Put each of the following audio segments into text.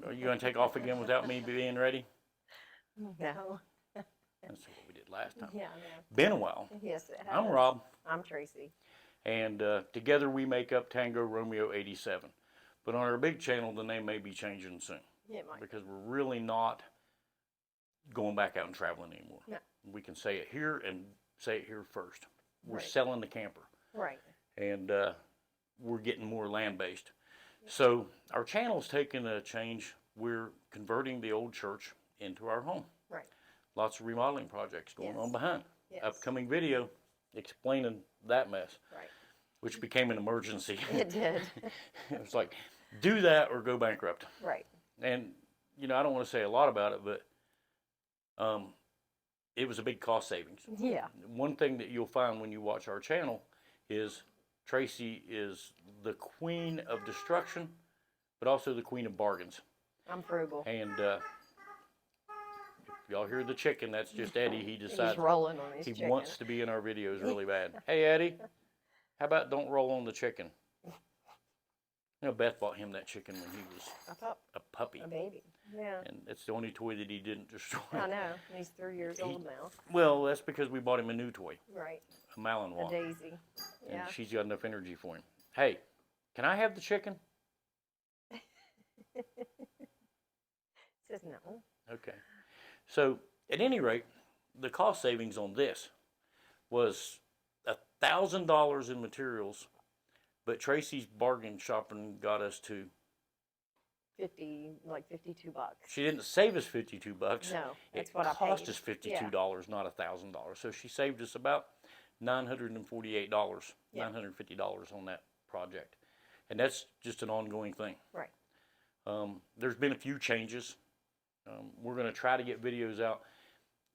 Are you going to take off again without me being ready? No. That's what we did last time. Yeah, no. Been a while. Yes, it has. I'm Rob. I'm Tracy. And together we make up Tango Romeo 87. But on our big channel, the name may be changing soon. Yeah, it might. Because we're really not going back out and traveling anymore. No. We can say it here and say it here first. We're Right. selling the camper. Right. And we're getting more land-based. So our channel's taking a change. We're converting the old church into our home. Right. Lots of remodeling projects going on behind. Yes. Upcoming video explaining that mess. Right. Which became an emergency. It did. It was like, do that or go bankrupt. Right. And, you know, I don't want to say a lot about it, but it was a big cost savings. Yeah. One thing that you'll find when you watch our channel is Tracy is the queen of destruction, but also the queen of bargains. I'm frugal. And if y'all hear the chicken, that's just Eddie. He decides He's rolling on his he chicken. wants to be in our videos really bad. Hey, Eddie, how about don't roll on the chicken? You know, Beth bought him that chicken when he was a puppy. A baby. Yeah. And it's the only toy that he didn't destroy. I know. He's 3 years old now. Well, that's because we bought him a new toy, Right. a Malinois. A daisy. And Yeah. she's got enough energy for him. Hey, can I have the chicken? Says no. Okay. So, at any rate, the cost savings on this was $1,000 in materials, but Tracy's bargain shopping got us to 52 bucks. She didn't save us $52. No, that's it what I paid. cost us $52, not $1,000. So she saved us about $948, Yeah. $950 on that project, and that's just an ongoing thing. Right. There's been a few changes. We're going to try to get videos out,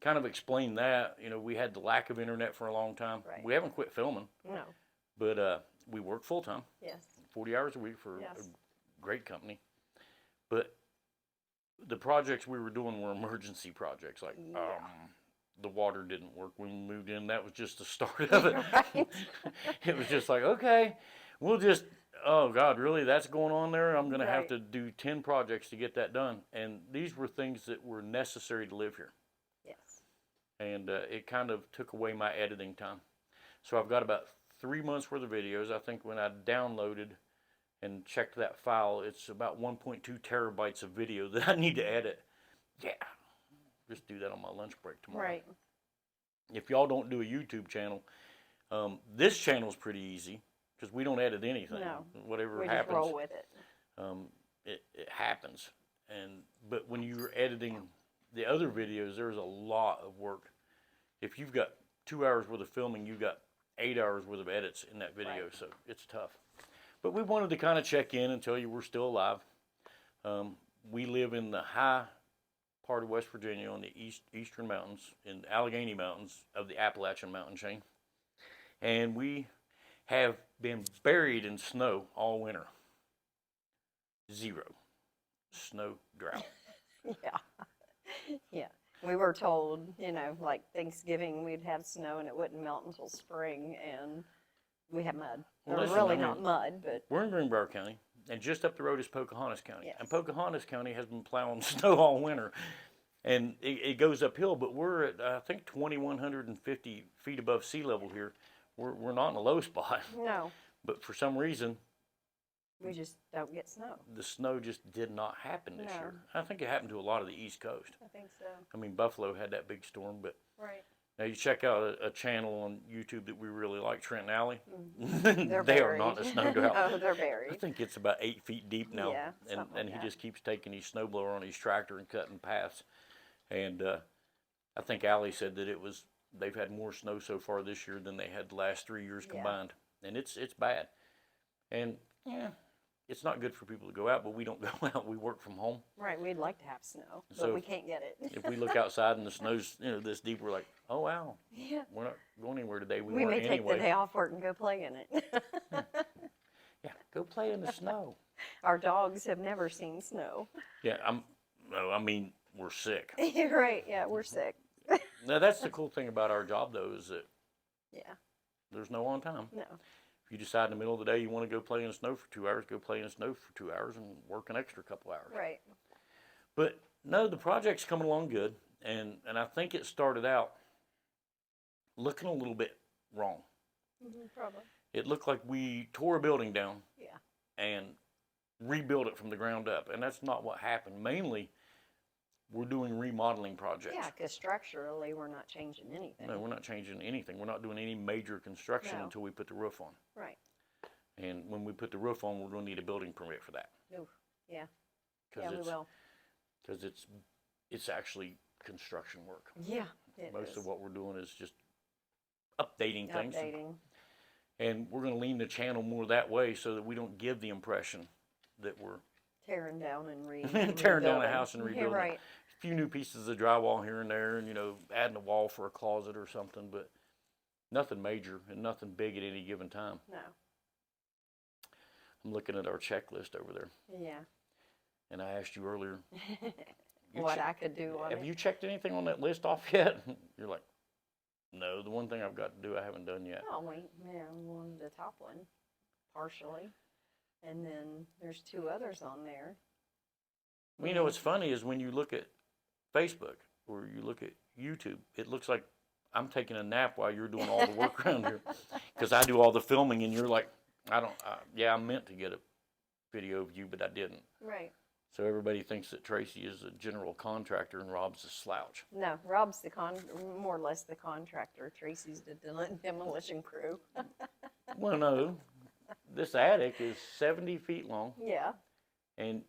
kind of explain that. You know, we had the lack of internet for a long time. Right. We haven't quit filming, No. but we work full time, Yes. 40 hours a week for Yes. a great company. But the projects we were doing were emergency projects. Like the water didn't work when we moved in. That was just the start of it. Right. It was just like, okay, we'll just, oh God, really? That's going on there? I'm going to have Right. to do 10 projects to get that done. And these were things that were necessary to live here. Yes. And it kind of took away my editing time. So I've got about 3 months worth of videos. I think when I downloaded and checked that file, it's about 1.2 terabytes of video that I need to edit. Yeah, just do that on my lunch break tomorrow. Right. If y'all don't do a YouTube channel, this channel's pretty easy because we don't edit anything. No. Whatever We happens, just roll with it. it happens. But when you're editing the other videos, there's a lot of work. If you've got 2 hours worth of filming, you've got 8 hours worth of edits in that video, Right. so it's tough. But we wanted to kind of check in and tell you we're still alive. We live in the high part of West Virginia on the eastern mountains, in the Allegheny Mountains of the Appalachian mountain chain. And we have been buried in snow all winter. 0 snow drought. Yeah. Yeah. We were told, you know, like Thanksgiving we'd have snow and it wouldn't melt until spring, and we had mud. Well, Or listen, really I mean, not mud, but We're in Greenbrier County, and just up the road is Pocahontas County. Yes. And Pocahontas County has been plowing snow all winter. And it goes uphill, but we're at, I think, 2,150 feet above sea level here. We're not in a low spot. no, But for some reason, we just don't get snow. the snow just did not happen this No. year. I think it happened to a lot of the East Coast. I think so. I mean, Buffalo had that big storm, but Right. now you check out a channel on YouTube that we really like, Trent and Alley. They're They are buried. not in a snow drought. Oh, they're I buried. think it's about 8 feet deep now. Yeah, and something like he that. just keeps taking his snowblower on his tractor and cutting paths. And I think Allie said that they've had more snow so far this year than they had the last 3 years Yeah. combined. And it's bad. And yeah, it's not good for people to go out, but we don't go out. We work from home. Right, we'd like to have snow, but So we can't get it. If we look outside and the snow's this deep, we're like, oh wow, Yeah. we're not going anywhere today. We We weren't may take anyway. the day off work and go play in it. Yeah, go play in the snow. Our dogs have never seen snow. Yeah, we're sick. You're right, yeah, we're sick. Now that's the cool thing about our job though, is that Yeah, there's no on time. no, If you decide in the middle of the day you want to go play in the snow for 2 hours, go play in the snow for 2 hours and work an extra couple hours. right. But no, the project's coming along good, and I think it started out looking a little bit wrong. Probably. It looked like we tore a building down Yeah. and rebuilt it from the ground up, and that's not what happened. Mainly, we're doing remodeling projects. Yeah, because structurally, we're not changing anything. No, we're not changing anything. We're not doing any major construction No. until we put the roof on. Right. And when we put the roof on, we're going to need a building permit for that. Oof. Yeah. Cause Yeah, we will. Because it's actually construction work. Yeah, it Most is. of what we're doing is just updating things. Updating. And we're going to lean the channel more that way so that we don't give the impression that we're Tearing down and tearing down a rebuilding. house and rebuilding. Yeah, right. A few new pieces of drywall here and there, and adding a wall for a closet or something, but nothing major and nothing big at any given time. No. I'm looking at our checklist over there, Yeah. and I asked you earlier, What I could do on it. have you checked anything on that list off yet? You're like, no, the one thing I've got to do I haven't done yet. Oh, one, the top one, partially. And then there's 2 others on there. Well, what's funny is when you look at Facebook or you look at YouTube, it looks like I'm taking a nap while you're doing all the work around here. Because I do all the filming and you're like, I meant to get a video of you, but I didn't. Right. So everybody thinks that Tracey is a general contractor and Rob's a slouch. No, Rob's more or less the contractor. Tracy's the demolition crew. Well, no, this attic is 70 feet long, Yeah, and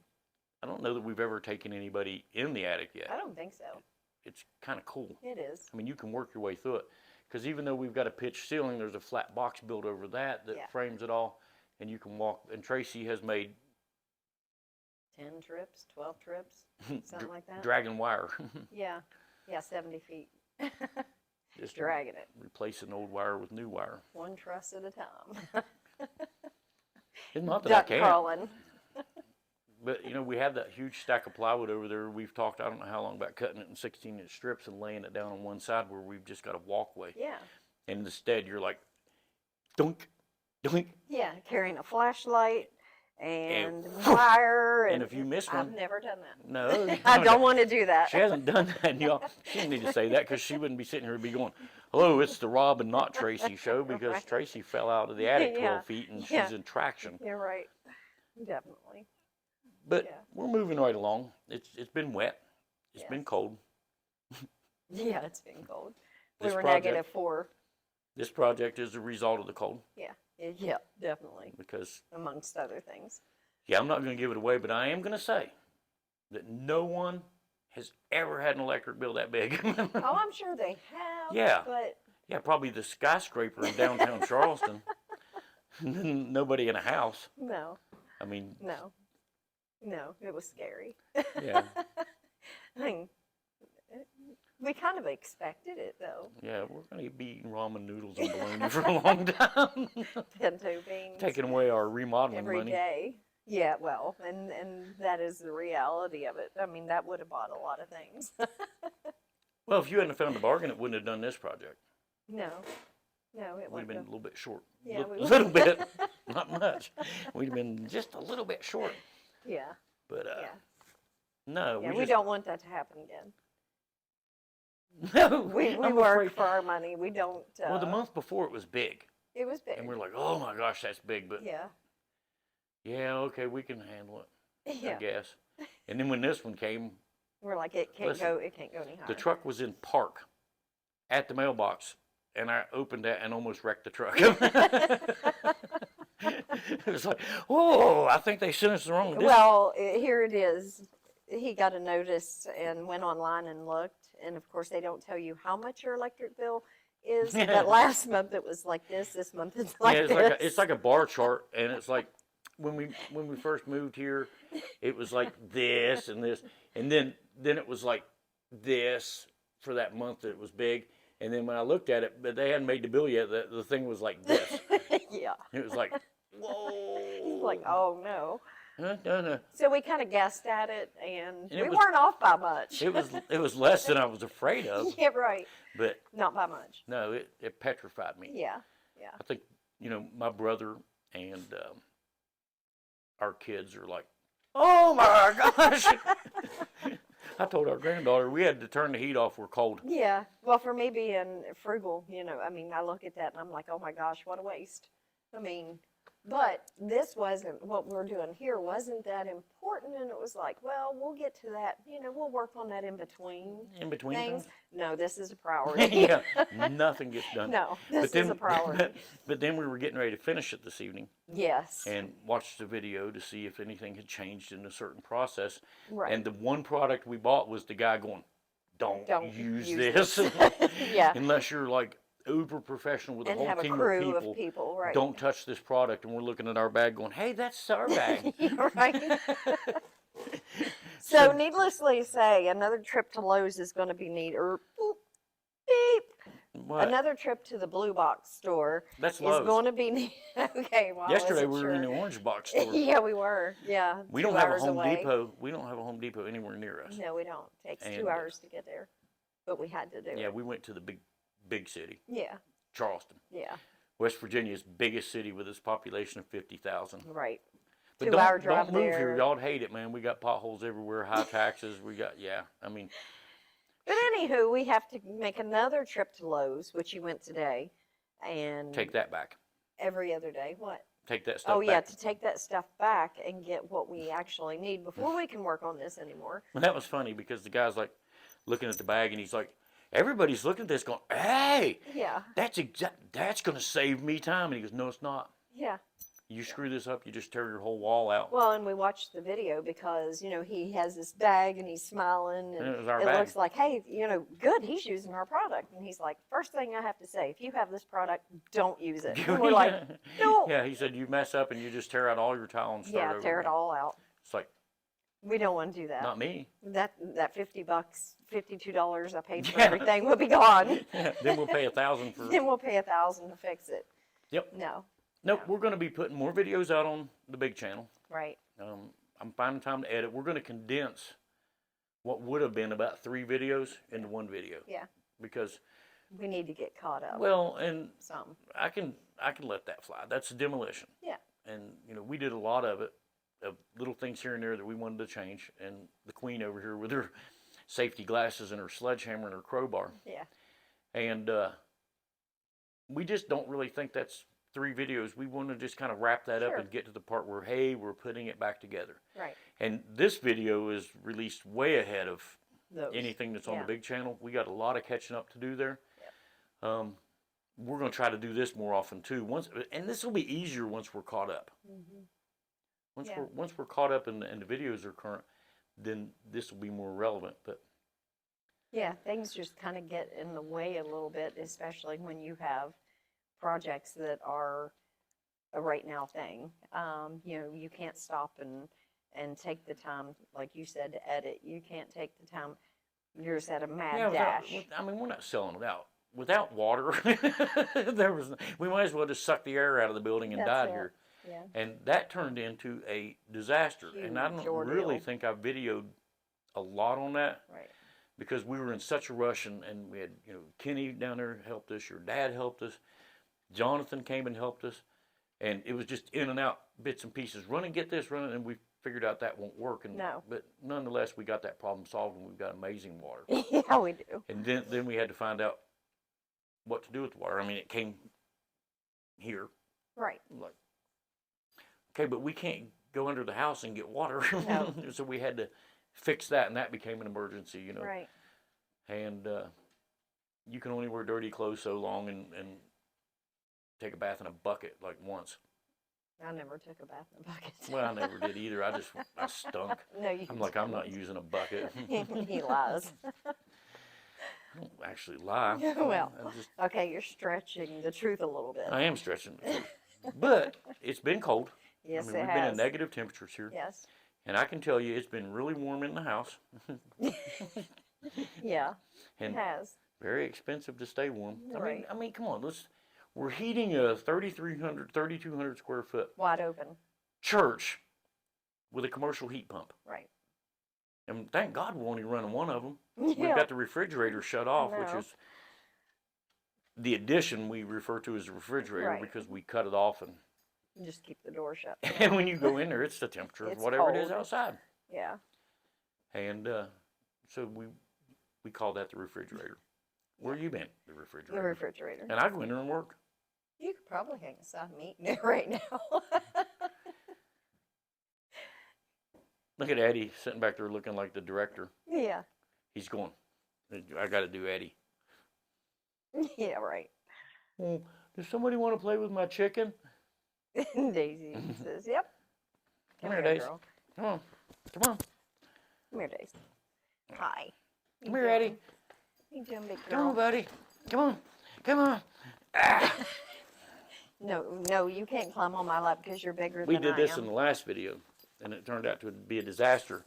I don't know that we've ever taken anybody in the attic yet. I don't think so. It's kind of cool. It is. I mean, you can work your way through it. Because even though we've got a pitched ceiling, there's a flat box built over that Yeah. frames it all, and you can walk. And Tracey has made 10 trips, 12 trips, something like that. dragon wire. Yeah, 70 feet. Just Dragging it, replacing old wire with new wire. 1 truss at a time. It's not that Duck I can't. crawling. But, we have that huge stack of plywood over there. We've talked, I don't know how long, about cutting it in 16-inch strips and laying it down on one side where we've just got a walkway. Yeah, And instead, you're like, dunk, dunk. yeah, carrying a flashlight and wire. And if you miss one. I've never done that. No. I don't want to do that. She hasn't done that, y'all. She didn't need to say that because she wouldn't be sitting here and be going, hello, it's the Rob and not Tracey show because Right. Tracey fell out of the attic 12 Yeah. feet and Yeah. she's in traction. You're right. Definitely. But Yeah. we're moving right along. It's been wet. It's been Yes. cold. Yeah, it's been cold. This We were project- -4. This project is a result of the cold Yeah, yeah, definitely. because, Amongst other things. I'm not going to give it away, but I am going to say that no one has ever had an electric bill that big. Oh, I'm sure they have. Yeah. But Yeah, probably the skyscraper in downtown Charleston. Nobody in a house. no, I mean, it was scary. yeah. I mean, we kind of expected it though. Yeah, we're going to be eating ramen noodles and bologna for a long time. Pinto beans. Taking away our remodeling every money. day. Yeah, well, and that is the reality of it. I mean, that would have bought a lot of things. Well, if you hadn't found a bargain, it wouldn't have done this project. No, it We'd have wouldn't been a have. little bit short. Yeah, we A would. little bit, not much. We'd have been just a little bit short. Yeah, But yeah. no, Yeah, we we just don't want that to happen again. no. We I'm work afraid- for our money. We don't. Well, the month before it was big, It was big. and we're like, oh my gosh, that's big. But Yeah. yeah, okay, we can handle it, Yeah. I guess. And then when this one came, We're like, it can't Listen, go. It can't go any higher. the truck was in park at the mailbox, and I opened that and almost wrecked the truck. It was like, whoa, I think they sent us the wrong. Well, here it is. He got a notice and went online and looked, and of course they don't tell you how much your electric bill is. Yeah. But last month it was like this. This month it's like yeah, this. it's like a bar chart, and it's like when we first moved here, it was like this and this, and then it was like this for that month that it was big, and then when I looked at it, but they hadn't made the bill yet, the thing was like this. Yeah. It was like, whoa. Like, oh no. No. So we kind of guessed at it, and it we was- weren't off by much. It was less than I was afraid of, Yeah, right. but Not by much. no, it petrified me. Yeah. I think my brother and our kids are like, oh my gosh. I told our granddaughter we had to turn the heat off. We're cold. Yeah. Well, for me being frugal, you know, I mean, I look at that and I'm like, oh my gosh, what a waste. I mean, but this wasn't what we're doing here wasn't that important, and it was like, well, we'll get to that. You know, we'll work on that in between In between things. things. No, this is a priority. Yeah, nothing gets done. No, this is a priority. But then we were getting ready to finish it this evening Yes. and watched the video to see if anything had changed in a certain process. Right. And the one product we bought was the guy going, "Don't use this Yeah. unless you're like uber professional with a And whole have a team crew of people, right? Don't touch this product." And we're looking at our bag going, "Hey, that's our bag." Right. So, needlessly to say, another trip to Lowe's is going to be neat. Or beep. What? Another trip to the Blue Box store That's is Lowe's. going to be neat. Okay. Well, I Yesterday wasn't we were in the sure. Orange Box store. Yeah, we were. Yeah. We 2 don't have a hours Home away. Depot. We don't have a Home Depot anywhere near us. No, we don't. It takes And, 2 hours to get there, but we had to do Yeah, it. we went to the big city, Yeah. Charleston, Yeah. West Virginia's biggest city with its population of 50,000. Right. But 2 don't, hour drive don't move there. here. Y'all'd hate it, man. We got potholes everywhere, high taxes. We got, I mean, But anywho, we have to make another trip to Lowe's, which you went today, and take that back. every other day. What? Take that stuff Oh yeah, back. to take that stuff back and get what we actually need before we can work on this anymore. And that was funny because the guy's like looking at the bag and he's like, everybody's looking at this going, hey, Yeah. that's going to save me time. And he goes, no, it's not. Yeah. You screw this up, you just tear your whole wall out. Well, and we watched the video because, you know, he has this bag and he's smiling and And it was our it bag. looks like, hey, you know, good, he's using our product. And he's like, first thing I have to say, if you have this product, don't use it. And we're like, no. Yeah, he said you mess up and you just tear out all your tile and start Yeah, over. tear it again. all out. It's like, We don't want to do that. not me. That $50, $52 I paid for Yeah. everything will be gone. Then we'll pay $1,000 for. Then we'll pay $1,000 to fix it. Yep. No. Nope. We're going to be putting more videos out on the big channel. Right. I'm finding time to edit. We're going to condense what would have been about 3 videos into 1 video. Yeah. Because, We need to get caught up. well, and Some. I can let that fly. That's demolition. Yeah. And we did a lot of it, of little things here and there that we wanted to change. And the queen over here with her safety glasses and her sledgehammer and her crowbar. Yeah. And we just don't really think that's 3 videos. We want to just kind of wrap that up Sure. and get to the part where, hey, we're putting it back together. Right. And this video is released way ahead of Those. anything that's on Yeah. the big channel. We got a lot of catching up to do there. We're going to try to do this more often too. And this will be easier once we're caught up. Mhm. Once we're caught up and the videos are current, then this will be more relevant. But Yeah, things just kind of get in the way a little bit, especially when you have projects that are a right now thing. You know, you can't stop and take the time, like you said, to edit. You can't take the time. You're just at a mad dash. I mean, we're not selling without water. We might as well just suck the air out of the building and That's died it. here. Yeah. And that turned into a disaster. And I Huge don't really ordeal. think I videoed a lot on that. Right. Because we were in such a rush, and we had, Kenny down there helped us, your dad helped us, Jonathan came and helped us, and it was just in and out, bits and pieces, run and get this, run, and we figured out that won't work. No. But nonetheless, we got that problem solved, and we've got amazing water. Yeah, we do. And then we had to find out what to do with the water. I mean, it came here, Right. like, okay, but we can't go under the house and get water. No. So we had to fix that, and that became an emergency, Right. And you can only wear dirty clothes so long and take a bath in a bucket like once. I never took a bath in a bucket. Well, I never did either. I stunk. No, you I'm like, I'm not using a bucket. He lies. I don't actually lie. Well. I just, Okay, you're stretching the truth a little bit. I am stretching. But it's been cold. Yes, I mean, it we've has. been in negative temperatures here. Yes. And I can tell you it's been really warm in the house. Yeah, And it has. very expensive to stay warm. Right. I mean, come on, we're heating a 3,200 square foot Wide open. church with a commercial heat pump. Right. And thank God we're only running one of them. Yeah. We've got the refrigerator shut off, which know. is the addition we refer to as a refrigerator Right. because we cut it off. Just keep the door shut. And when you go in there, it's the temperature of It's whatever it is cold. outside. Yeah. And So we call that the refrigerator. Where you been? The refrigerator. The refrigerator. And I go in there and work. You could probably hang a side meat in there right now. Look at Eddie sitting back there looking like the director. Yeah. He's going, I got to do Eddie. Yeah, right. Well, does somebody want to play with my chicken? Daisy says, yep. Come here, Daisy. girl. Come on. Come on. Come here, Daisy. Hi. Come here, Eddie. How you doing, big girl? Come on, buddy. Come on. Come on. Ah. No, you can't climb on my lap because you're bigger We than did I this am. in the last video, and it turned out to be a disaster.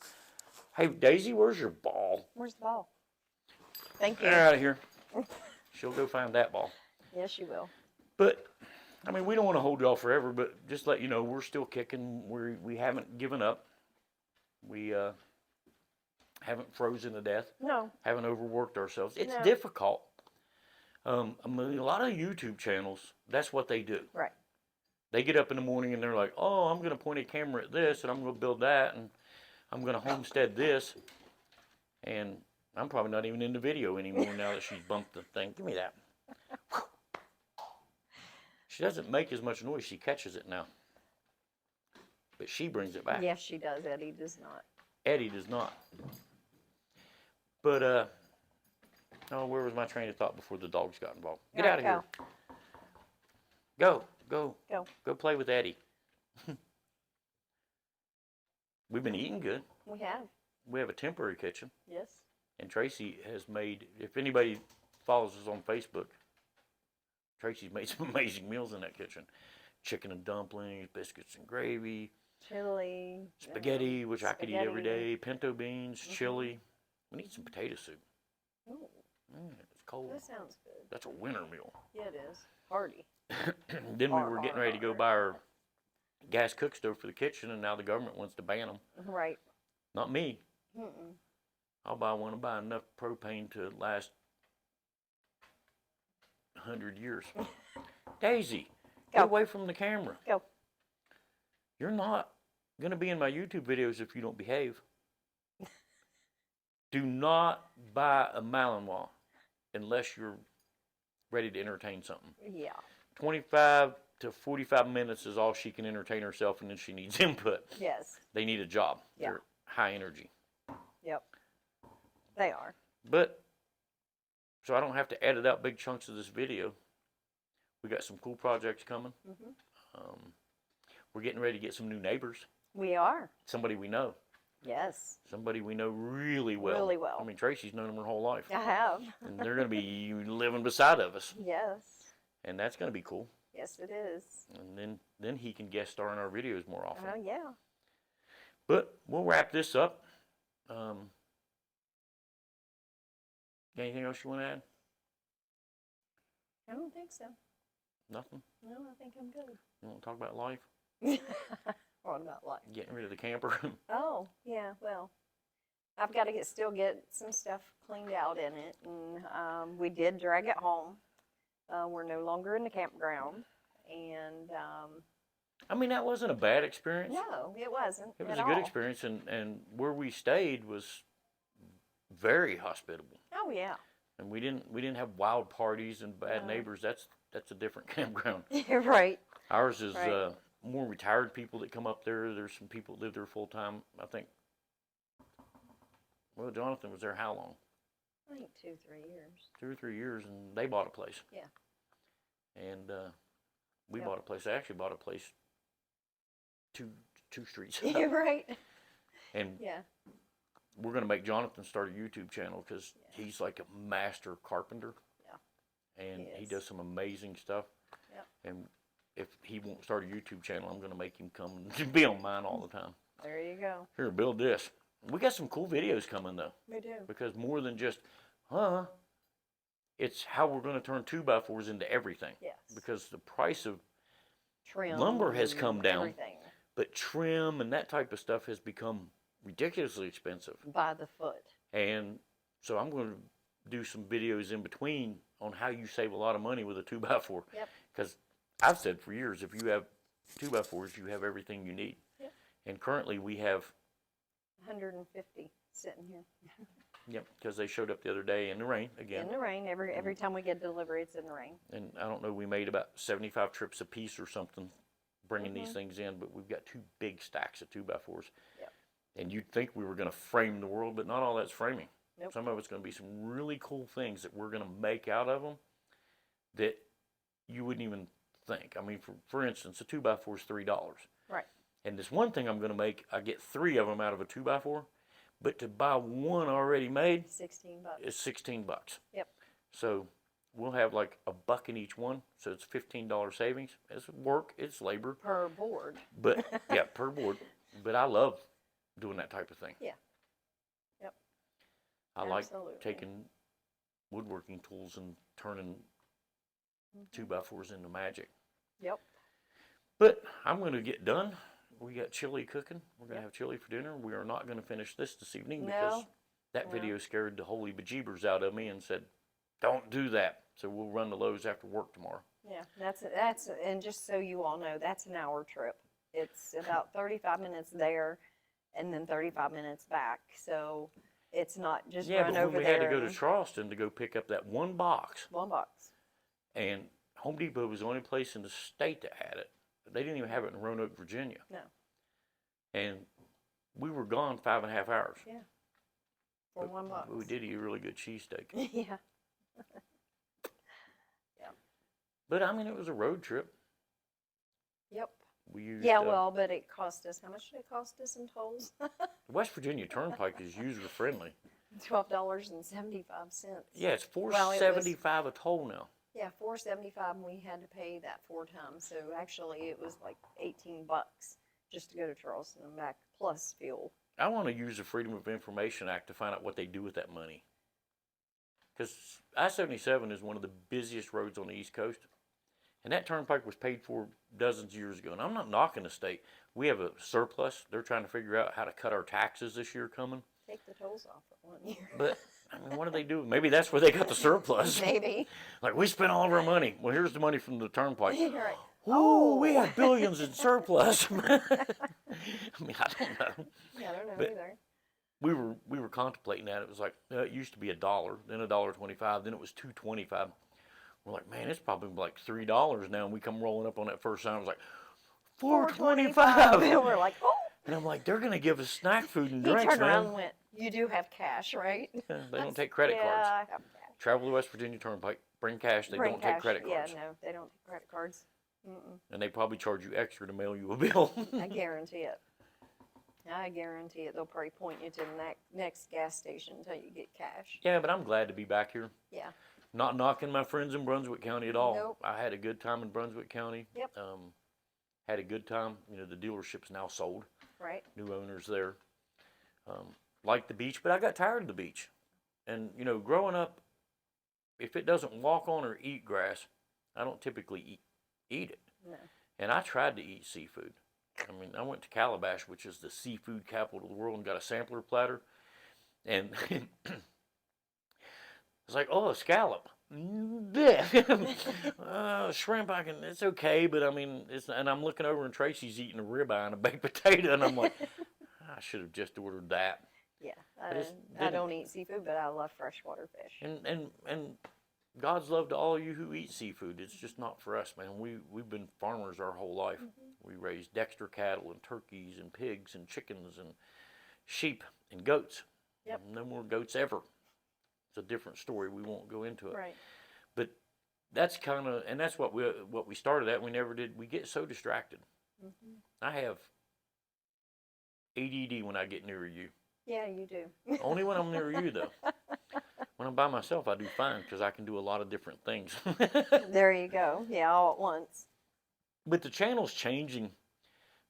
Hey, Daisy, where's your ball? Where's the ball? Thank you. Get her out of here. She'll go find that ball. Yes, you will. But, I mean, we don't want to hold y'all forever, but just let you know, we're still kicking. We haven't given up. We haven't frozen to death. No. Haven't overworked ourselves. It's No. difficult. I mean, a lot of YouTube channels, that's what they do. Right. They get up in the morning and they're like, oh, I'm going to point a camera at this, and I'm going to build that, and I'm going to homestead this. And I'm probably not even in the video anymore now that she's bumped the thing. Give me that. She doesn't make as much noise. She catches it now. But she brings it back. Yes, she does. Eddie does not. Eddie does not. But, oh, where was my train of thought before the dogs got involved? Get out of here. Go. Go. Go play with Eddie. We've been eating good. We have. We have a temporary kitchen. Yes. And Tracy has made, if anybody follows us on Facebook, Tracy's made some amazing meals in that kitchen. Chicken and dumplings, biscuits and gravy, Chili. spaghetti, which I could eat every spaghetti. day, pinto beans, chili. We need some potato soup. Ooh, It's cold. that sounds good. That's a winter meal. Yeah, it is. Hearty. Then we were getting ready to go buy our gas cook stove for the kitchen, and now the government wants to ban them. Right. Not me. Mm-mm. I'll buy one and buy enough propane to last 100 years. Daisy, get Go. away from the camera. Go. You're not going to be in my YouTube videos if you don't behave. Do not buy a Malinois unless you're ready to entertain something. Yeah. 25 to 45 minutes is all she can entertain herself, and then she needs input. Yes. They need a job. Yeah. They're high energy. Yep. They are. But, so I don't have to edit out big chunks of this video. We got some cool projects coming. Mm-hmm. We're getting ready to get some new neighbors. We are. Somebody we know. Yes. Somebody we know really well. Really well. I mean, Tracy's known them her whole life. I have. And they're going to be living beside of us. Yes. And that's going to be cool. Yes, it is. And then he can guest star in our videos more often. Oh, yeah. But we'll wrap this up. Anything else you want to add? I don't think so. Nothing? No, I think I'm good. You want to talk about life? What about life? Getting rid of the camper? Oh, yeah, well, I've got to still get some stuff cleaned out in it, and we did drag it home. We're no longer in the campground, and I mean, that wasn't a bad experience. no, it wasn't. It was at a good all. experience, and where we stayed was very hospitable. Oh, yeah. And we didn't have wild parties and bad No. neighbors. That's a different campground. You're right. Ours is Right. more retired people that come up there. There's some people that live there full time. I think. Well, Jonathan was there how long? I think 2-3 years. 2 or 3 years, and they bought a place. Yeah. And we Yep. bought a place. I actually bought a place two streets up. You're right. And Yeah. we're going to make Jonathan start a YouTube channel because Yeah. he's like a master carpenter. Yeah. And He he is. does some amazing stuff. Yep. And if he won't start a YouTube channel, I'm going to make him come and be on mine all the time. There you go. Here, build this. We got some cool videos coming though, We do. because more than just, it's how we're going to turn 2x4s into everything. Yes. Because the price of Trim. lumber has come down. Everything. But trim and that type of stuff has become ridiculously expensive. By the foot. And so I'm going to do some videos in between on how you save a lot of money with a 2x4. Yep. Because I've said for years, if you have 2x4s, you have everything you need. Yep. And currently we have, 150 sitting here. Yep, because they showed up the other day in the rain again. In the rain, every time we get delivery, it's in the rain. And I don't know, we made about 75 trips a piece or something bringing these things in, but we've got 2 big stacks of 2x4s. Yep. And you'd think we were going to frame the world, but not all that's framing. Nope. Some of it's going to be some really cool things that we're going to make out of them that you wouldn't even think. I mean, for instance, a 2x4 is $3. Right. And this one thing I'm going to make, I get 3 of them out of a 2x4, but to buy one already made, $16. is $16. Yep. So we'll have like $1 in each one, so it's $15 savings. It's work, it's labor. Per board. But yeah, per board. But I love doing that type of thing. Yeah. Yep. I like Absolutely. taking woodworking tools and turning 2x4s into magic. Yep. But I'm going to get done. We got chili cooking. We're going to have chili for dinner. We are not going to finish this evening because that video scared the holy bejeebers out of me and said, don't do that. So we'll run to Lowe's after work tomorrow. Yeah, that's and just so you all know, that's an hour trip. It's about 35 minutes there and then 35 minutes back. So it's not just run over there. We had to go to Charleston to go pick up that one box. One box. And Home Depot was the only place in the state that had it. They didn't even have it in Roanoke, Virginia. No. And we were gone 5.5 hours. Yeah. For one box. We did eat a really good cheesesteak. Yeah. But I mean, it was a road trip. Yep. We used, well, but it cost us, how much did it cost us in tolls? the West Virginia Turnpike is user friendly. $12.75. Yeah, it's $4.75 a toll now. Yeah, $4.75, and we had to pay that 4 times. So actually, it was like $18 just to go to Charleston and back, plus fuel. I want to use the Freedom of Information Act to find out what they do with that money. Because I-77 is one of the busiest roads on the East Coast. And that turnpike was paid for dozens of years ago. And I'm not knocking the state. We have a surplus. They're trying to figure out how to cut our taxes this year coming. Take the tolls off at 1 year. But, I mean, what do they do? Maybe that's where they got the surplus. Maybe. Like, we spent all of our money. Well, here's the money from the turnpike. You're right. Ooh, we have billions in surplus. I mean, I don't know. Yeah, I don't know But either. we were contemplating that. It was like, it used to be $1, then $1.25, then it was $2.25. We're like, man, it's probably like $3 now. And we come rolling up on that first sign. I was like, $4.25. And we're like, oh. And I'm like, they're going to give us snack food and He drinks, turned around man. and went, you do have cash, right? Yeah, they don't take credit cards. Yeah, I have cash. Travel to West Virginia Turnpike, bring cash. They don't take credit cards. Yeah, no, they don't take credit cards. And they probably charge you extra to mail you a bill. I guarantee it. I guarantee it. They'll probably point you to the next gas station until you get cash. Yeah, but I'm glad to be back here. Yeah. Not knocking my friends in Brunswick County at all. Nope. I had a good time in Brunswick County. Yep. Had a good time. You know, the dealership's now sold. Right. New owners there. Like the beach, but I got tired of the beach. And, you know, growing up, if it doesn't walk on or eat grass, I don't typically eat it. No. And I tried to eat seafood. I mean, I went to Calabash, which is the seafood capital of the world, and got a sampler platter. And it's like, oh, a scallop. Shrimp, it's okay, but I mean, and I'm looking over and Tracy's eating a ribeye and a baked potato, and I'm like, I should have just ordered that. Yeah, I don't eat seafood, but I love freshwater fish. And God's love to all of you who eat seafood. It's just not for us, man. We've been farmers our whole life. We raised Dexter cattle and turkeys and pigs and chickens and sheep and goats. Yep. No more goats ever. It's a different story. We won't go into it. Right. But that's kind of, and that's what we started at. We never did. We get so distracted. I have ADD when I get near you. Yeah, you do. Only when I'm near you, though. When I'm by myself, I do fine because I can do a lot of different things. There you go. Yeah, all at once. But the channel's changing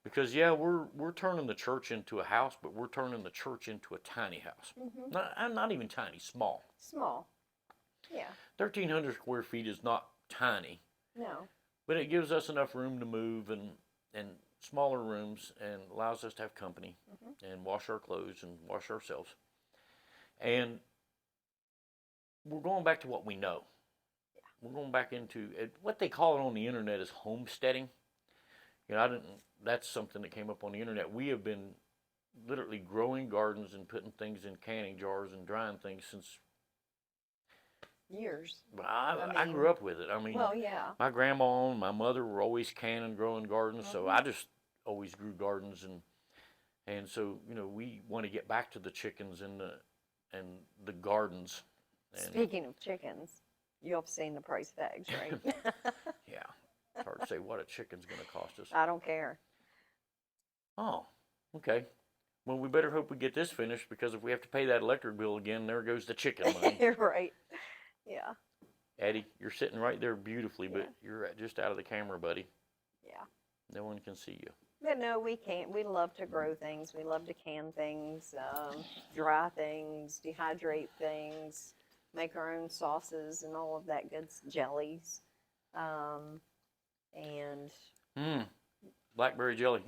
because, yeah, we're turning the church into a house, but we're turning the church into a tiny house. Not even tiny, small. Small. Yeah. 1,300 square feet is not tiny. No. But it gives us enough room to move and smaller rooms and allows us to have company and wash our clothes and wash ourselves. And we're going back to what we know. Yeah. We're going back into what they call it on the internet is homesteading. You know, that's something that came up on the internet. We have been literally growing gardens and putting things in canning jars and drying things since Years. I grew up with it. I mean, Well, yeah. my grandma and my mother were always canning, growing gardens, so I just always grew gardens, and so we want to get back to the chickens and the gardens. And, Speaking of chickens, you have seen the price of eggs, right? yeah, it's hard to say what a chicken's going to cost us. I don't care. Oh, okay. Well, we better hope we get this finished, because if we have to pay that electric bill again, there goes the chicken money. Right. Yeah. Eddie, you're sitting right there beautifully, but Yeah. you're just out of the camera, buddy. Yeah. No one can see you. But no, we can't. We love to grow things. We love to can things, dry things, dehydrate things, make our own sauces and all of that good jellies. And Blackberry jelly.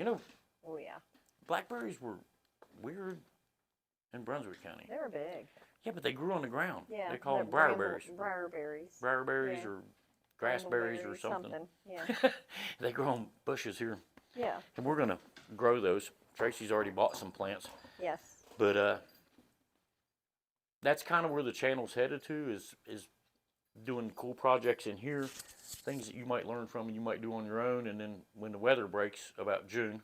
oh yeah, Blackberries were weird in Brunswick County. they were big. Yeah, but they grew on the ground. Yeah, They call them bramble- briarberries. Briarberries. Briarberries Yeah. or grassberries or Brambleberries, something. Yeah. They grow on bushes here. Yeah. And we're going to grow those. Tracy's already bought some plants. Yes. But that's kind of where the channel's headed to, is doing cool projects in here, things that you might learn from and you might do on your own. And then when the weather breaks about June,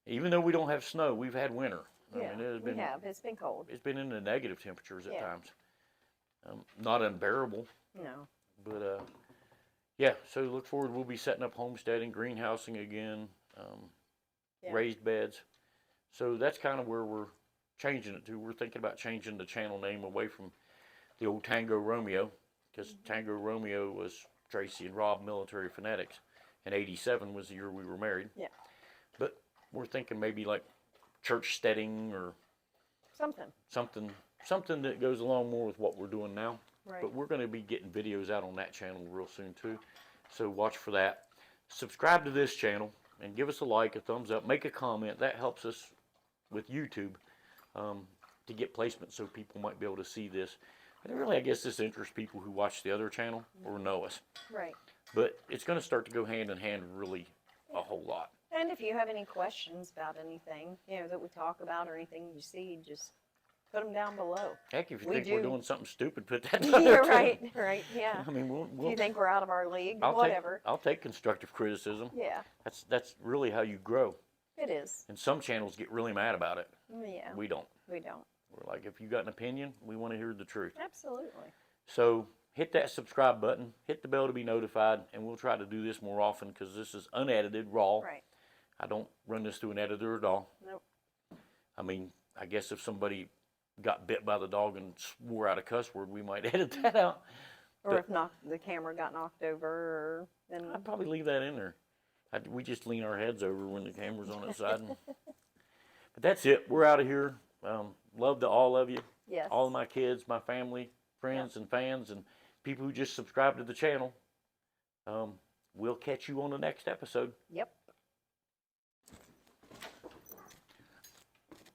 even though we don't have snow, we've had winter. Yeah. I mean, it has been, we have. It's been cold. it's been in the negative temperatures at Yeah. times. Not unbearable, No. but yeah, so look forward. We'll be setting up homesteading, greenhousing again, Yeah. raised beds. So that's kind of where we're changing it to. We're thinking about changing the channel name away from the old Tango Romeo, because Tango Romeo was Tracy and Rob Military Fanatics, and '87 was the year we were married. Yeah. But we're thinking maybe like ChurchSteading or something that goes along more with what we're doing now. Right. But we're going to be getting videos out on that channel real soon too, so watch for that. Subscribe to this channel and give us a like, a thumbs up, make a comment. That helps us with YouTube to get placement, so people might be able to see this. And really, I guess this interests people who watch the other channel or know us. Right. But it's going to start to go hand in hand really a whole lot. And if you have any questions about anything, that we talk about or anything you see, just put them down below. Heck, if you We think we're do. doing something stupid, put that down Yeah, there too. right, yeah. I mean, If you think we're out of our league, I'll whatever. I'll take constructive criticism. Yeah, That's really how you grow. it is. And some channels get really mad about it. Yeah, We don't. we don't. We're like, if you got an opinion, we want to hear the truth. Absolutely. So hit that subscribe button, hit the bell to be notified, and we'll try to do this more often, because this is unedited, raw. Right. I don't run this through an editor at all. Nope. I mean, I guess if somebody got bit by the dog and swore out a cuss word, we might edit that out. Or But- if the camera got knocked over, then I'd probably leave that in there. We just lean our heads over when the camera's on its side. But that's it. We're out of here. Love to all of you. yes. All of my kids, my family, friends, and fans, and people who just subscribe to the channel. We'll catch you on the next episode. Yep.